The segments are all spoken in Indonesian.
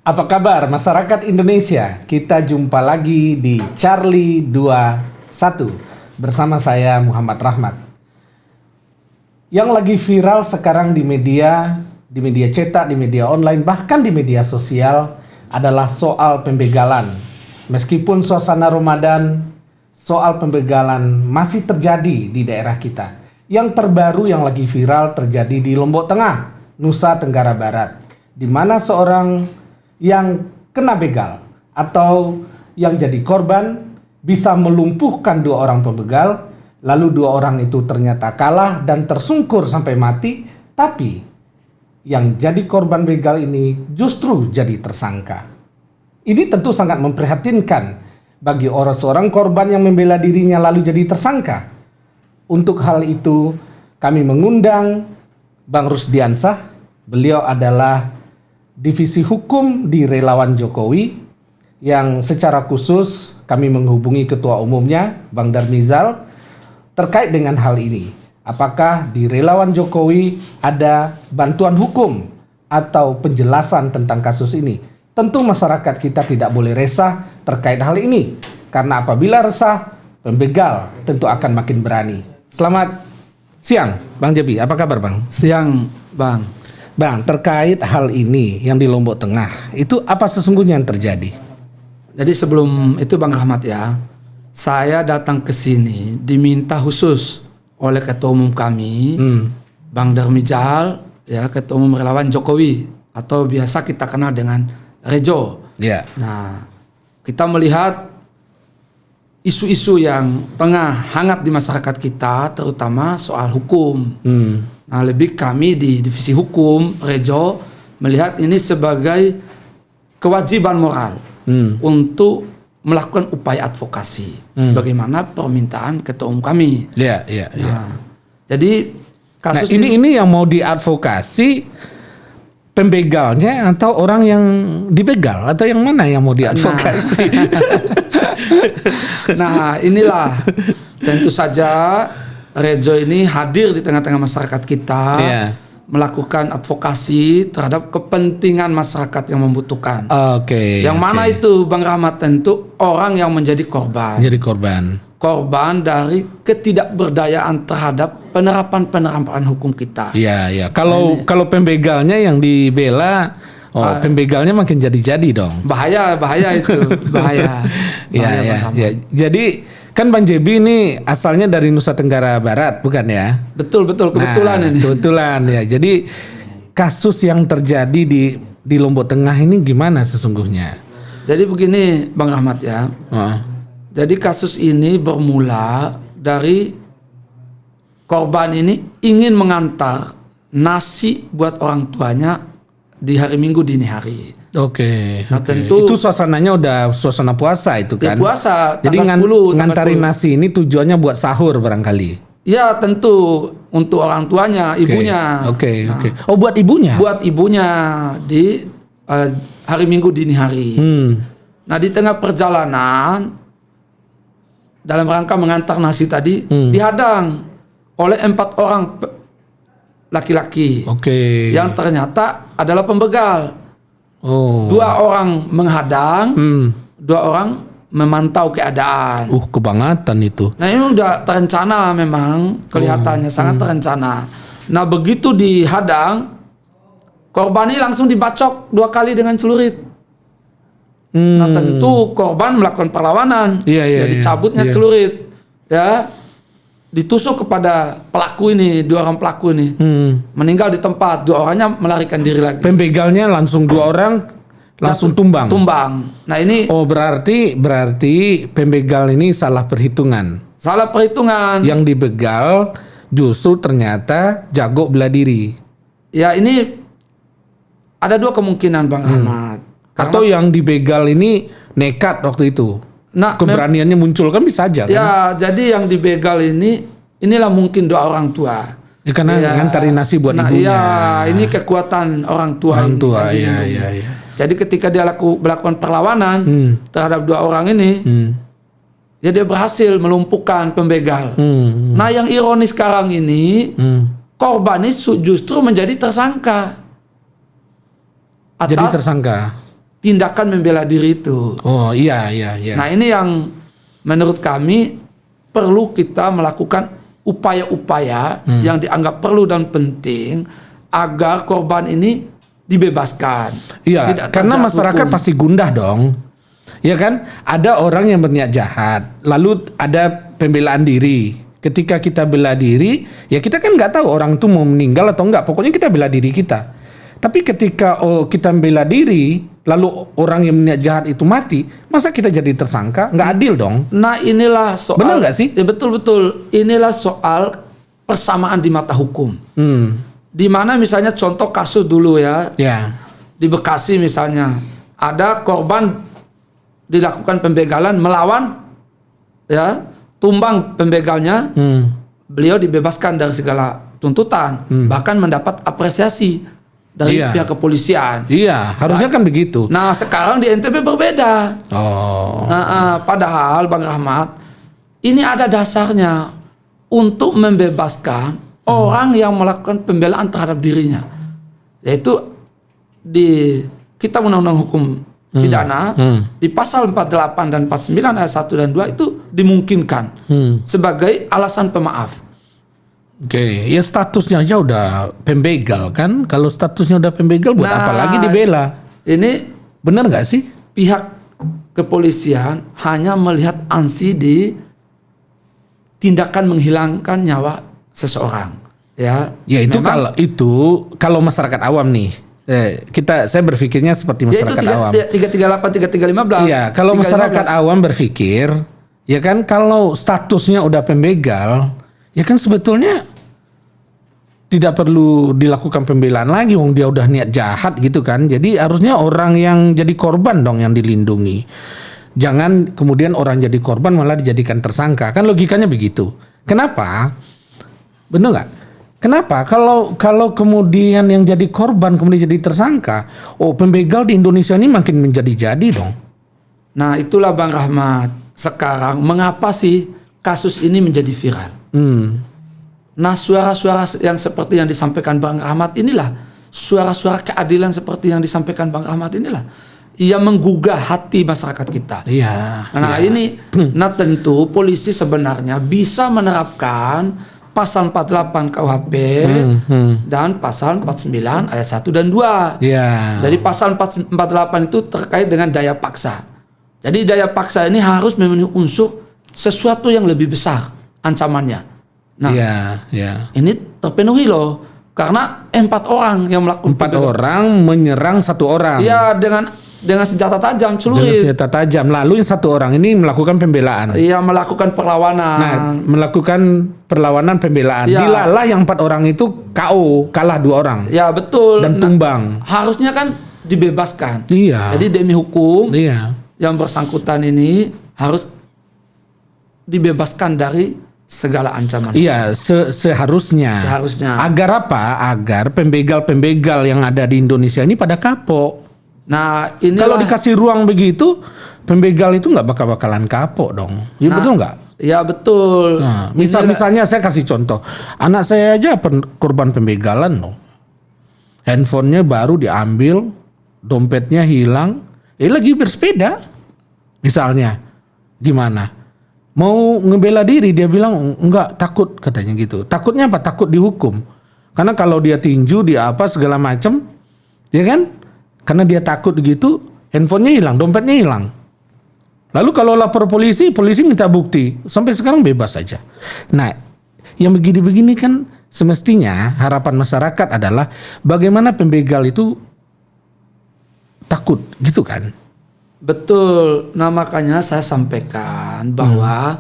Apa kabar masyarakat Indonesia? Kita jumpa lagi di Charlie 21 bersama saya Muhammad Rahmat. Yang lagi viral sekarang di media cetak, di media online, bahkan di media sosial adalah soal pembegalan. Meskipun suasana Ramadan, soal pembegalan masih terjadi di daerah kita. Yang terbaru yang lagi viral terjadi di Lombok Tengah, Nusa Tenggara Barat, di mana seorang yang kena begal atau yang jadi korban bisa melumpuhkan dua orang pembegal, lalu dua orang itu ternyata kalah dan tersungkur sampai mati, tapi yang jadi korban begal ini justru jadi tersangka. Ini tentu sangat memprihatinkan bagi seorang korban yang membela dirinya lalu jadi tersangka. Untuk hal itu kami mengundang Bang Rusdiansah. Beliau adalah Divisi Hukum di Relawan Jokowi, yang secara khusus kami menghubungi ketua umumnya Bang Darmizal terkait dengan hal ini. Apakah di Relawan Jokowi ada bantuan hukum atau penjelasan tentang kasus ini? Tentu masyarakat kita tidak boleh resah terkait hal ini, karena apabila resah, pembegal tentu akan makin berani. Selamat siang Bang Jebi, apa kabar Bang? Siang Bang. Bang, terkait hal ini yang di Lombok Tengah, itu apa sesungguhnya yang terjadi? Jadi sebelum itu Bang Rahmat ya, saya datang ke sini diminta khusus oleh ketua umum kami, Bang Darmizal, ya, ketua umum Relawan Jokowi, atau biasa kita kenal dengan Rejo. Ya. Nah, kita melihat isu-isu yang tengah hangat di masyarakat kita, terutama soal hukum. Nah, lebih kami di Divisi Hukum Rejo melihat ini sebagai kewajiban moral untuk melakukan upaya advokasi sebagaimana permintaan ketua umum kami. Iya. Jadi kasus ini yang mau diadvokasi pembegalnya atau orang yang dibegal, atau yang mana yang mau diadvokasi? Nah, inilah tentu saja Rejo ini hadir di tengah-tengah masyarakat kita, melakukan advokasi terhadap kepentingan masyarakat yang membutuhkan. Yang mana itu Bang Rahmat, tentu orang yang menjadi korban. Jadi korban. Korban dari ketidakberdayaan terhadap penerapan hukum kita. Iya. Kalau pembegalnya yang dibela, pembegalnya makin jadi-jadi dong. Bahaya itu, bahaya. Iya. Jadi kan Bang Jebi ini asalnya dari Nusa Tenggara Barat, bukan ya? Betul, kebetulan ini. Kebetulan ya. Jadi kasus yang terjadi di Lombok Tengah ini gimana sesungguhnya? Jadi begini Bang Rahmat ya. Jadi kasus ini bermula dari korban ini ingin mengantar nasi buat orang tuanya di hari Minggu dini hari. Nah, tentu itu suasananya udah suasana puasa itu kan? Ya, puasa. Jadi 10, ngantarin nasi ini tujuannya buat sahur barangkali. Ya, tentu untuk orang tuanya, ibunya. Oke. Oh, buat ibunya? Buat ibunya di hari Minggu dini hari. Nah, di tengah perjalanan dalam rangka mengantar nasi tadi dihadang oleh 4 orang laki-laki. Yang ternyata adalah pembegal. 2 orang menghadang, 2 orang memantau keadaan. Kebangetan itu. Nah, ini udah terencana memang, kelihatannya sangat terencana. Nah, begitu dihadang, korban ini langsung dibacok 2 kali dengan celurit. Nah, tentu korban melakukan perlawanan. Dicabutnya celurit. Ya. Ditusuk kepada pelaku ini, 2 orang pelaku ini, meninggal di tempat, 2 orangnya melarikan diri lagi. Pembegalnya langsung 2 orang langsung tumbang. Nah, ini berarti pembegal ini salah perhitungan. Yang dibegal justru ternyata jago bela diri. Ya, ini ada 2 kemungkinan Bang Ahmad. Atau yang dibegal ini nekat waktu itu. Nah, keberaniannya muncul kan, bisa aja kan? Ya, jadi yang dibegal inilah mungkin 2 orang tua. Ya, karena ngantarin nasi buat ibunya. Iya, ini kekuatan orang tua. Iya. Jadi ketika dia melakukan perlawanan terhadap 2 orang ini, ya dia berhasil melumpuhkan pembegal. Nah, yang ironis sekarang ini, korban ini justru menjadi tersangka. Jadi tersangka. tindakan membela diri itu. Oh iya. Nah ini yang menurut kami perlu kita melakukan upaya-upaya yang dianggap perlu dan penting agar korban ini dibebaskan. Iya, Tidak karena terjerat masyarakat hukum. pasti gundah dong. Ya kan? Ada orang yang berniat jahat, lalu ada pembelaan diri. Ketika kita bela diri, ya kita kan nggak tahu orang itu mau meninggal atau enggak. Pokoknya kita bela diri kita. Tapi ketika kita bela diri, lalu orang yang berniat jahat itu mati, masa kita jadi tersangka? Nggak adil dong. Nah inilah soal. Benar nggak sih? Ya, betul. Inilah soal persamaan di mata hukum. Di mana misalnya contoh kasus dulu ya. Ya. Di Bekasi misalnya ada korban dilakukan pembegalan melawan ya, tumbang pembegalnya, beliau dibebaskan dari segala tuntutan, bahkan mendapat apresiasi dari Iya. pihak kepolisian. Iya, harusnya kan begitu. Nah sekarang di NTB berbeda. Oh. Padahal Bang Rahmat, ini ada dasarnya untuk membebaskan orang yang melakukan pembelaan terhadap dirinya, yaitu di Kitab Undang-Undang Hukum Pidana di pasal 48 dan 49 ayat 1 dan 2 itu dimungkinkan sebagai alasan pemaaf. Oke, ya statusnya aja udah pembegal kan? Kalau statusnya udah pembegal, buat apa lagi dibela? Ini Bener nggak sih? pihak kepolisian hanya melihat ansi di tindakan menghilangkan nyawa seseorang. Ya Ya memang- kalau masyarakat awam nih, saya berpikirnya seperti ya itu masyarakat awam. 338, 3315. Iya, kalau 315. masyarakat awam berpikir, ya kan kalau statusnya udah pembegal, ya kan sebetulnya tidak perlu dilakukan pembelaan lagi, wong dia udah niat jahat gitu kan. Jadi harusnya orang yang jadi korban dong yang dilindungi. Jangan kemudian orang jadi korban malah dijadikan tersangka. Kan logikanya begitu. Kenapa? Benar nggak? Kenapa? Kalau kemudian yang jadi korban kemudian jadi tersangka, pembegal di Indonesia ini makin menjadi-jadi dong. Nah itulah Bang Rahmat. Sekarang mengapa sih kasus ini menjadi viral? Nah suara-suara yang seperti yang disampaikan Bang Rahmat inilah, suara-suara keadilan seperti yang disampaikan Bang Rahmat inilah yang menggugah hati masyarakat kita. Iya. Nah ini, nah tentu polisi sebenarnya bisa menerapkan pasal 48 KUHP dan pasal 49 ayat 1 dan 2. Iya. Jadi pasal 48 itu terkait dengan daya paksa. Jadi daya paksa ini harus memenuhi unsur sesuatu yang lebih besar ancamannya. Nah, iya. ini terpenuhi loh karena 4 orang yang melakukan 4 orang menyerang 1 orang. Iya dengan senjata tajam, Dengan celurit. senjata tajam. Lalu yang 1 orang ini melakukan pembelaan. Iya melakukan perlawanan. Nah, melakukan perlawanan pembelaan. Iya. Dilalah yang 4 orang itu KO, kalah 2 orang. Ya betul. Dan tumbang. Harusnya kan dibebaskan. Iya. Jadi demi hukum Iya. yang bersangkutan ini harus dibebaskan dari segala ancaman. Iya, seharusnya. Seharusnya. Agar apa? Agar pembegal-pembegal yang ada di Indonesia ini pada kapok. Nah inilah. Kalau dikasih ruang begitu, pembegal itu nggak bakalan kapok dong. Ya betul nggak? Ya betul. Nah, Inilah- misalnya saya kasih contoh, anak saya aja korban pembegalan loh. Handphonenya baru diambil, dompetnya hilang, lagi bersepeda, misalnya, gimana? Mau ngebela diri, dia bilang enggak, takut katanya gitu. Takutnya apa? Takut dihukum. Karena kalau dia tinju, dia apa segala macam, ya kan? Karena dia takut gitu, handphonenya hilang, dompetnya hilang. Lalu kalau lapor polisi, polisi minta bukti. Sampai sekarang bebas saja. Nah, yang begini-begini kan semestinya harapan masyarakat adalah bagaimana pembegal itu takut gitu kan. Betul. Nah makanya saya sampaikan bahwa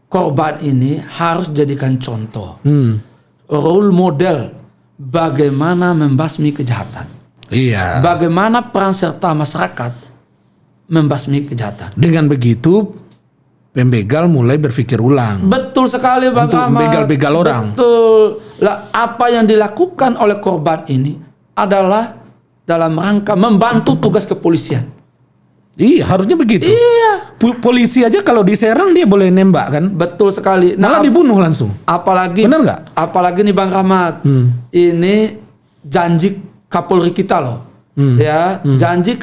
korban ini harus dijadikan contoh. Role model bagaimana membasmi kejahatan. Iya. Bagaimana peran serta masyarakat membasmi kejahatan. Dengan begitu pembegal mulai berpikir ulang. Betul sekali Bang Untuk Ahmad. membegal-begal orang. Betul. Lah apa yang dilakukan oleh korban ini adalah dalam rangka membantu tugas kepolisian. Iya, harusnya begitu. Iya. Polisi aja kalau diserang dia boleh nembak kan. Betul sekali. Malah dibunuh langsung. apalagi Benar nggak? Apalagi nih Bang Rahmat. Ini janji Kapolri kita loh. Janji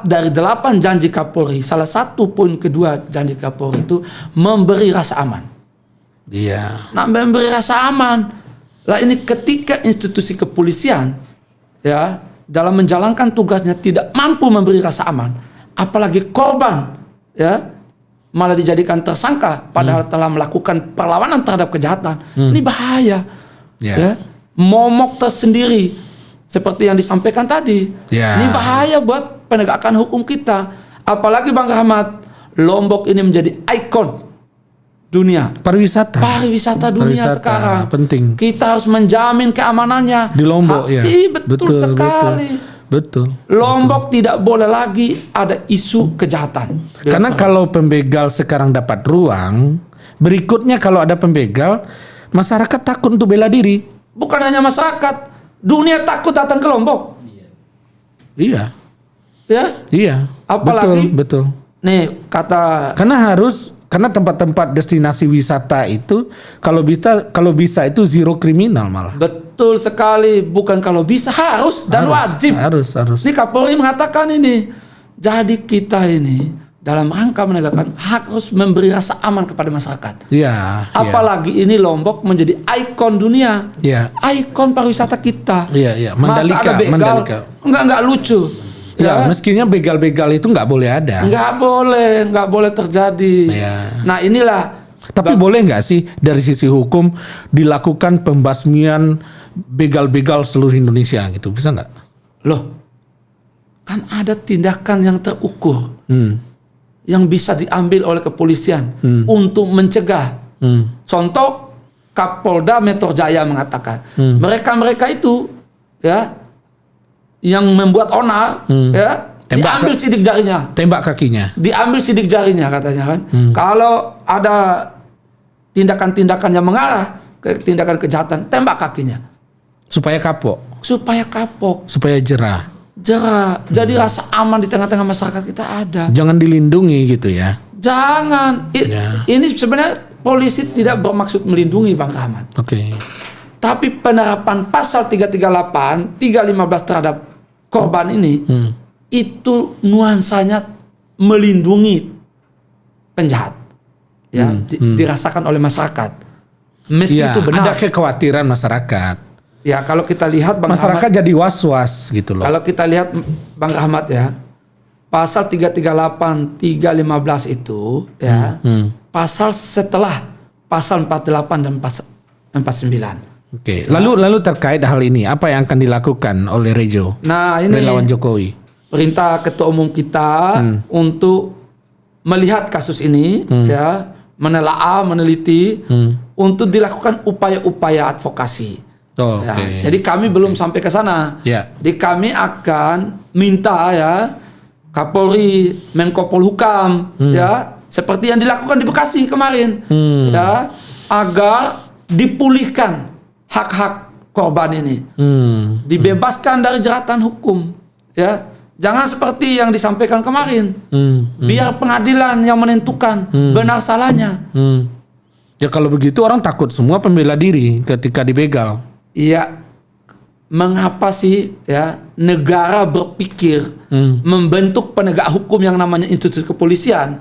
dari 8 janji Kapolri, salah satu poin kedua janji Kapolri itu memberi rasa aman. Iya. Nah, memberi rasa aman. Lah ini ketika institusi kepolisian ya dalam menjalankan tugasnya tidak mampu memberi rasa aman, apalagi korban ya malah dijadikan tersangka padahal telah melakukan perlawanan terhadap kejahatan. Ini bahaya. Ya. Momok tersendiri seperti yang disampaikan tadi. Ini bahaya buat penegakan hukum kita. Apalagi Bang Rahmat, Lombok ini menjadi ikon dunia. Pariwisata dunia sekarang. Penting. Kita harus menjamin keamanannya. Di Lombok ya. Betul sekali. Betul. Lombok tidak boleh lagi ada isu kejahatan. Karena kalau pembegal sekarang dapat ruang, berikutnya kalau ada pembegal, masyarakat takut untuk bela diri. Bukan hanya masyarakat, dunia takut datang ke Lombok. Iya. Ya? Iya. Apalagi betul. Nih karena tempat-tempat destinasi wisata itu kalau bisa itu zero kriminal malah. Betul sekali, bukan kalau bisa, harus dan wajib. Harus. Ini Kapolri mengatakan ini. Jadi kita ini dalam rangka menegakkan harus memberi rasa aman kepada masyarakat. Iya. Apalagi ini Lombok menjadi ikon dunia. Iya. Ikon pariwisata kita. Iya. Masa ada begal? Enggak lucu. Ya, mestinya begal-begal itu nggak boleh ada. Nggak boleh terjadi. Ya. Nah inilah. Tapi boleh nggak sih dari sisi hukum dilakukan pembasmian begal-begal seluruh Indonesia gitu, bisa nggak? Loh, kan ada tindakan yang terukur yang bisa diambil oleh kepolisian untuk mencegah. Contoh Kapolda Metro Jaya mengatakan mereka itu ya yang membuat onar ya diambil sidik jarinya, tembak kakinya, diambil sidik jarinya katanya kan. Kalau ada tindakan-tindakan yang mengarah ke tindakan kejahatan, tembak kakinya supaya kapok, supaya jerah. Jadi rasa aman di tengah-tengah masyarakat kita ada. Jangan dilindungi gitu ya. Jangan. Ini sebenarnya polisi tidak bermaksud melindungi Bang Rahmat. Oke. Tapi penerapan pasal 338, 315 terhadap korban ini itu nuansanya melindungi penjahat. Ya, dirasakan oleh masyarakat. Meski itu benar. Ada kekhawatiran masyarakat. Ya, kalau kita lihat Bang masyarakat Rahmat, jadi was-was gitu loh. Kalau kita lihat Bang Rahmat ya, pasal 338, 315 itu ya, pasal setelah pasal 48 dan 49. Oke. Lalu terkait hal ini apa yang akan dilakukan oleh Rejo? Nah, ini relawan Jokowi. Perintah Ketua Umum kita untuk melihat kasus ini ya, menelaah, meneliti untuk dilakukan upaya-upaya advokasi. Jadi kami belum sampai ke sana. Jadi kami akan minta ya Kapolri, Menko Polhukam ya, seperti yang dilakukan di Bekasi kemarin ya, agar dipulihkan hak-hak korban ini, dibebaskan dari jeratan hukum ya. Jangan seperti yang disampaikan kemarin. Biar pengadilan yang menentukan benar salahnya. Ya kalau begitu orang takut semua pembela diri ketika dibegal. Iya. Mengapa sih ya negara berpikir membentuk penegak hukum yang namanya institusi kepolisian?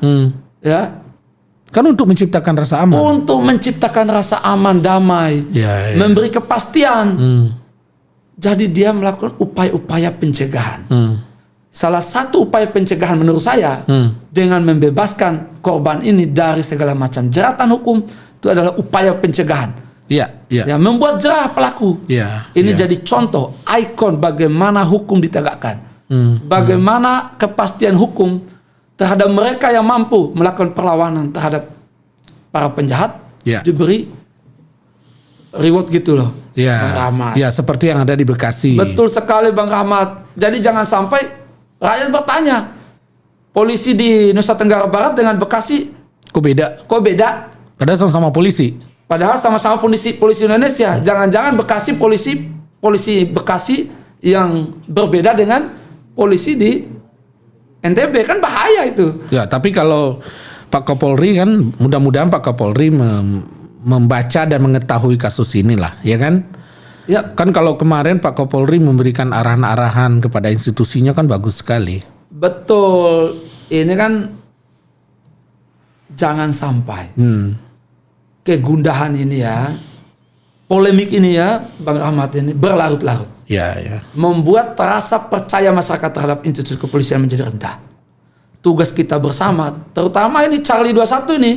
Ya. Kan untuk menciptakan rasa aman. Untuk menciptakan rasa aman, damai, memberi kepastian. Jadi dia melakukan upaya-upaya pencegahan. Salah satu upaya pencegahan menurut saya dengan membebaskan korban ini dari segala macam jeratan hukum itu adalah upaya pencegahan. Ya, membuat jerah pelaku. Ini jadi contoh ikon bagaimana hukum ditegakkan. Bagaimana kepastian hukum terhadap mereka yang mampu melakukan perlawanan terhadap para penjahat diberi reward gitu loh. Bang Rahmat. Ya, seperti yang ada di Bekasi. Betul sekali Bang Rahmat. Jadi jangan sampai rakyat bertanya, polisi di Nusa Tenggara Barat dengan Bekasi kok beda? Padahal sama-sama polisi. Padahal sama-sama polisi Indonesia. Jangan-jangan polisi Bekasi yang berbeda dengan polisi di NTB, kan bahaya itu. Ya, tapi kalau Pak Kapolri kan, mudah-mudahan Pak Kapolri membaca dan mengetahui kasus inilah, ya kan? Ya, Kan kalau kemarin Pak Kapolri memberikan arahan-arahan kepada institusinya kan bagus sekali. betul. Ini kan jangan sampai kegundahan ini ya, polemik ini ya, Bang Rahmat ini berlarut-larut. Ya, ya. Membuat rasa percaya masyarakat terhadap institusi kepolisian menjadi rendah. Tugas kita bersama, terutama ini Charlie 21 ini,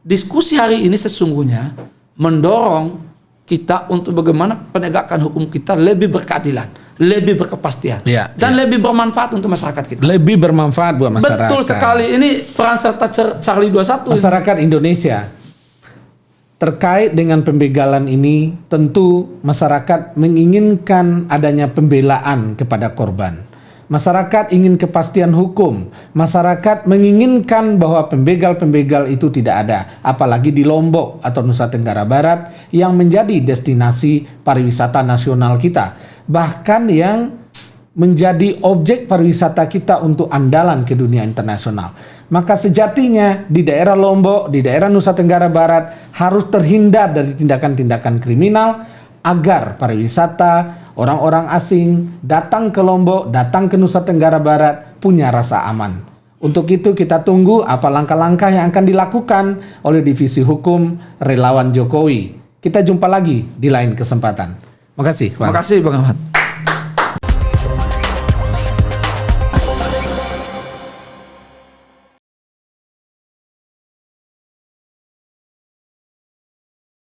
diskusi hari ini sesungguhnya mendorong kita untuk bagaimana penegakan hukum kita lebih berkeadilan, lebih berkepastian, Ya, dan lebih bermanfaat untuk masyarakat kita. Lebih bermanfaat buat masyarakat. Betul sekali, ini peran serta Charlie 21. Masyarakat Indonesia terkait dengan pembegalan ini, tentu masyarakat menginginkan adanya pembelaan kepada korban. Masyarakat ingin kepastian hukum. Masyarakat menginginkan bahwa pembegal-pembegal itu tidak ada. Apalagi di Lombok atau Nusa Tenggara Barat yang menjadi destinasi pariwisata nasional kita. Bahkan yang menjadi objek pariwisata kita untuk andalan ke dunia internasional. Maka sejatinya di daerah Lombok, di daerah Nusa Tenggara Barat harus terhindar dari tindakan-tindakan kriminal agar pariwisata, orang-orang asing datang ke Lombok, datang ke Nusa Tenggara Barat punya rasa aman. Untuk itu kita tunggu apa langkah-langkah yang akan dilakukan oleh Divisi Hukum Relawan Jokowi. Kita jumpa lagi di lain kesempatan. Makasih, Bang. Terima kasih Bang Ahmad.